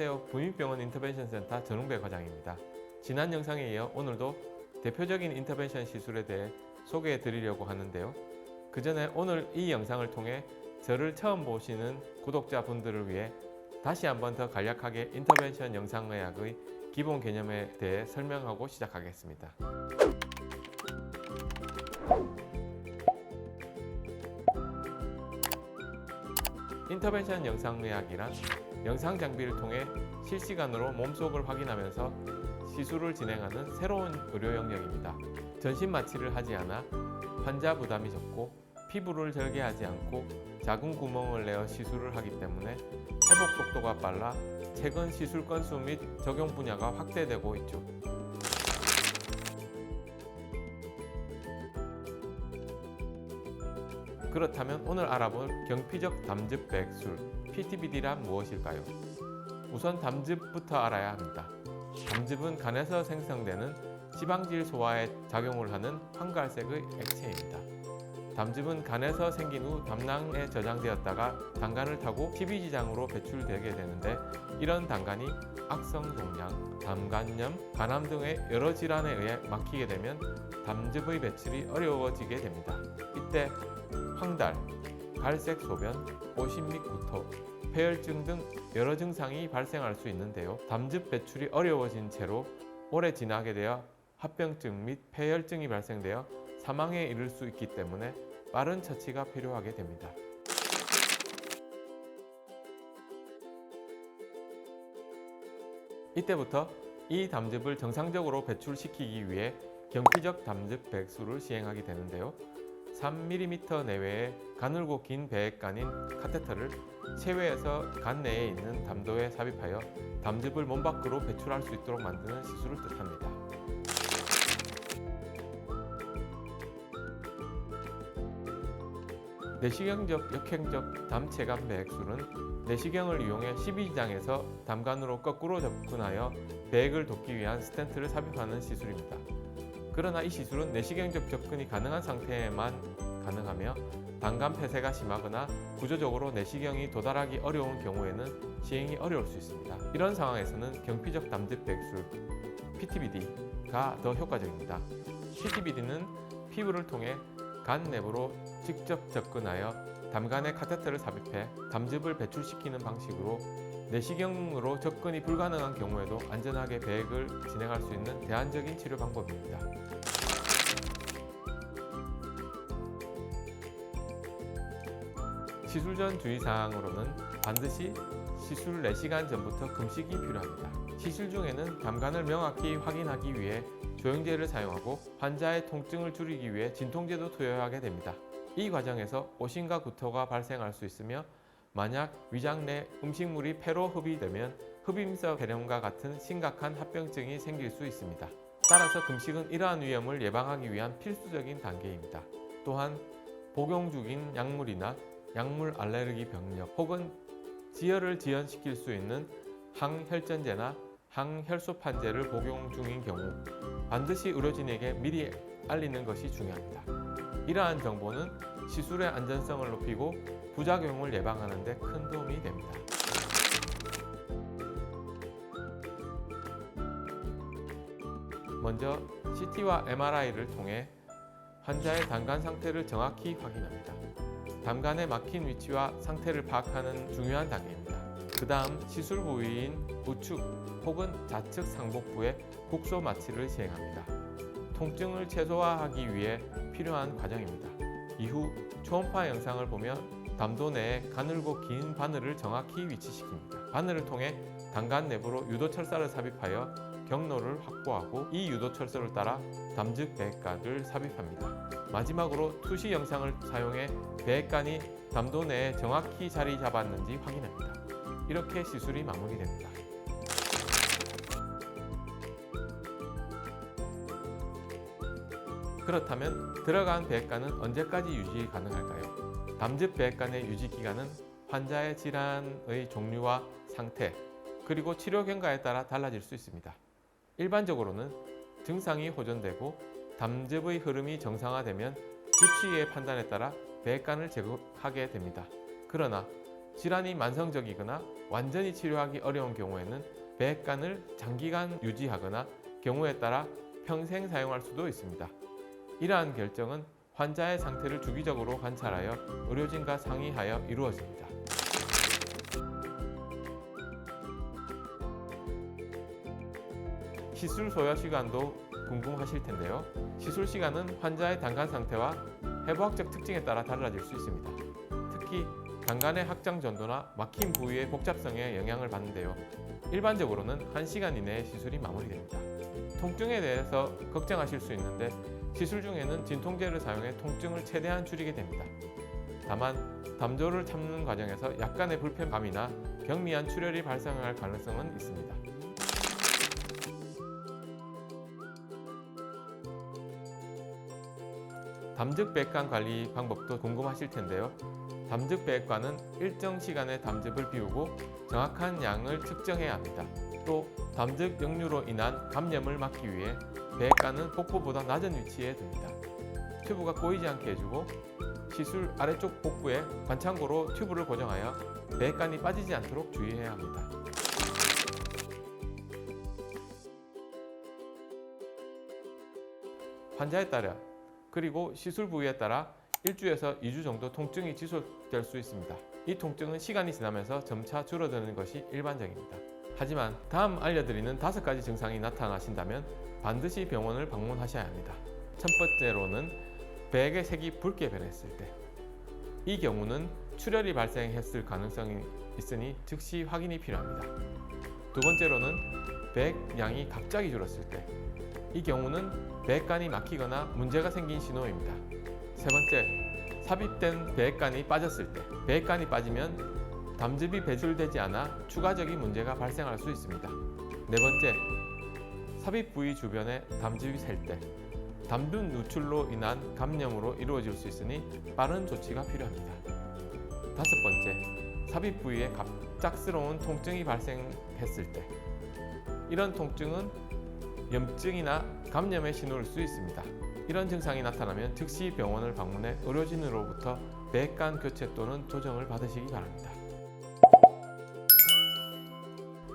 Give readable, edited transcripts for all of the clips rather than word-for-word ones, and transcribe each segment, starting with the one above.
안녕하세요. 부민병원 인터벤션 센터 전웅배 과장입니다. 지난 영상에 이어 오늘도 대표적인 인터벤션 시술에 대해 소개해 드리려고 하는데요. 그 전에 오늘 이 영상을 통해 저를 처음 보시는 구독자분들을 위해 다시 한번 더 간략하게 인터벤션 영상의학의 기본 개념에 대해 설명하고 시작하겠습니다. 인터벤션 영상의학이란 영상 장비를 통해 실시간으로 몸속을 확인하면서 시술을 진행하는 새로운 의료 영역입니다. 전신 마취를 하지 않아 환자 부담이 적고 피부를 절개하지 않고 작은 구멍을 내어 시술을 하기 때문에 회복 속도가 빨라 최근 시술 건수 및 적용 분야가 확대되고 있죠. 그렇다면 오늘 알아볼 경피적 담즙 배액술 PTBD란 무엇일까요? 우선 담즙부터 알아야 합니다. 담즙은 간에서 생성되는 지방질 소화에 작용을 하는 황갈색의 액체입니다. 담즙은 간에서 생긴 후 담낭에 저장되었다가 단간을 타고 십이지장으로 배출되게 되는데, 이런 단간이 악성종양, 담간염, 간암 등의 여러 질환에 의해 막히게 되면 담즙의 배출이 어려워지게 됩니다. 이때 황달, 갈색 소변, 오심 및 구토, 폐혈증 등 여러 증상이 발생할 수 있는데요. 담즙 배출이 어려워진 채로 오래 지나게 되어 합병증 및 폐혈증이 발생되어 사망에 이를 수 있기 때문에 빠른 처치가 필요하게 됩니다. 이때부터 이 담즙을 정상적으로 배출시키기 위해 경피적 담즙 배액술을 시행하게 되는데요. 3mm 내외의 가늘고 긴 배액관인 카테터를 체외에서 간 내에 있는 담도에 삽입하여 담즙을 몸 밖으로 배출할 수 있도록 만드는 시술을 뜻합니다. 내시경적 역행적 담체관 배액술은 내시경을 이용해 십이지장에서 담관으로 거꾸로 접근하여 배액을 돕기 위한 스텐트를 삽입하는 시술입니다. 그러나 이 시술은 내시경적 접근이 가능한 상태에만 가능하며 단간 폐쇄가 심하거나 구조적으로 내시경이 도달하기 어려운 경우에는 시행이 어려울 수 있습니다. 이런 상황에서는 경피적 담즙 배액술 PTBD가 더 효과적입니다. PTBD는 피부를 통해 간 내부로 직접 접근하여 담간에 카테터를 삽입해 담즙을 배출시키는 방식으로 내시경으로 접근이 불가능한 경우에도 안전하게 배액을 진행할 수 있는 대안적인 치료 방법입니다. 시술 전 주의사항으로는 반드시 시술 4시간 전부터 금식이 필요합니다. 시술 중에는 담간을 명확히 확인하기 위해 조영제를 사용하고 환자의 통증을 줄이기 위해 진통제도 투여하게 됩니다. 이 과정에서 오심과 구토가 발생할 수 있으며, 만약 위장 내 음식물이 폐로 흡입되면 흡입성 폐렴과 같은 심각한 합병증이 생길 수 있습니다. 따라서 금식은 이러한 위험을 예방하기 위한 필수적인 단계입니다. 또한 복용 중인 약물이나 약물 알레르기 병력 혹은 지혈을 지연시킬 수 있는 항혈전제나 항혈소판제를 복용 중인 경우 반드시 의료진에게 미리 알리는 것이 중요합니다. 이러한 정보는 시술의 안전성을 높이고 부작용을 예방하는 데 큰 도움이 됩니다. 먼저 CT와 MRI를 통해 환자의 담간 상태를 정확히 확인합니다. 담간에 막힌 위치와 상태를 파악하는 중요한 단계입니다. 그 다음 시술 부위인 우측 혹은 좌측 상복부에 국소 마취를 시행합니다. 통증을 최소화하기 위해 필요한 과정입니다. 이후 초음파 영상을 보며 담도 내에 가늘고 긴 바늘을 정확히 위치시킵니다. 바늘을 통해 담간 내부로 유도철사를 삽입하여 경로를 확보하고 이 유도철사를 따라 담즙 배액관을 삽입합니다. 마지막으로 투시 영상을 사용해 배액관이 담도 내에 정확히 자리 잡았는지 확인합니다. 이렇게 시술이 마무리됩니다. 그렇다면 들어간 배액관은 언제까지 유지 가능할까요? 담즙 배액관의 유지 기간은 환자의 질환의 종류와 상태, 그리고 치료 경과에 따라 달라질 수 있습니다. 일반적으로는 증상이 호전되고 담즙의 흐름이 정상화되면 주치의의 판단에 따라 배액관을 제거하게 됩니다. 그러나 질환이 만성적이거나 완전히 치료하기 어려운 경우에는 배액관을 장기간 유지하거나 경우에 따라 평생 사용할 수도 있습니다. 이러한 결정은 환자의 상태를 주기적으로 관찰하여 의료진과 상의하여 이루어집니다. 시술 소요 시간도 궁금하실 텐데요. 시술 시간은 환자의 단간 상태와 해부학적 특징에 따라 달라질 수 있습니다. 특히 단간의 확장 전도나 막힌 부위의 복잡성에 영향을 받는데요. 일반적으로는 1시간 이내에 시술이 마무리됩니다. 통증에 대해서 걱정하실 수 있는데 시술 중에는 진통제를 사용해 통증을 최대한 줄이게 됩니다. 다만 담조를 참는 과정에서 약간의 불편감이나 경미한 출혈이 발생할 가능성은 있습니다. 담즙 배액관 관리 방법도 궁금하실 텐데요. 담즙 배액관은 일정 시간의 담즙을 비우고 정확한 양을 측정해야 합니다. 또 담즙 역류로 인한 감염을 막기 위해 배액관은 복부보다 낮은 위치에 둡니다. 튜브가 꼬이지 않게 해주고 시술 아래쪽 복부에 관창고로 튜브를 고정하여 배액관이 빠지지 않도록 주의해야 합니다. 환자에 따라 그리고 시술 부위에 따라 1주에서 2주 정도 통증이 지속될 수 있습니다. 이 통증은 시간이 지나면서 점차 줄어드는 것이 일반적입니다. 하지만 다음 알려드리는 5가지 증상이 나타나신다면 반드시 병원을 방문하셔야 합니다. 첫 번째로는 배액의 색이 붉게 변했을 때. 이 경우는 출혈이 발생했을 가능성이 있으니 즉시 확인이 필요합니다. 두 번째로는 배액 양이 갑자기 줄었을 때. 이 경우는 배액관이 막히거나 문제가 생긴 신호입니다. 세 번째, 삽입된 배액관이 빠졌을 때. 배액관이 빠지면 담즙이 배출되지 않아 추가적인 문제가 발생할 수 있습니다. 네 번째, 삽입 부위 주변에 담즙이 셀 때. 담즙 누출로 인한 감염으로 이루어질 수 있으니 빠른 조치가 필요합니다. 다섯 번째, 삽입 부위에 갑작스러운 통증이 발생했을 때. 이런 통증은 염증이나 감염의 신호일 수 있습니다. 이런 증상이 나타나면 즉시 병원을 방문해 의료진으로부터 배액관 교체 또는 조정을 받으시기 바랍니다.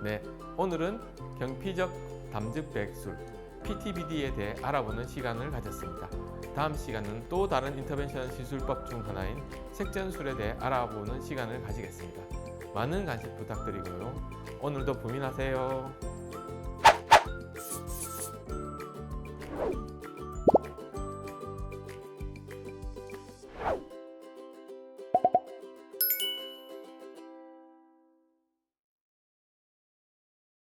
네, 오늘은 경피적 담즙 배액술 PTBD에 대해 알아보는 시간을 가졌습니다. 다음 시간은 또 다른 인터벤션 시술법 중 하나인 색전술에 대해 알아보는 시간을 가지겠습니다. 많은 관심 부탁드리고요. 오늘도 부민하세요.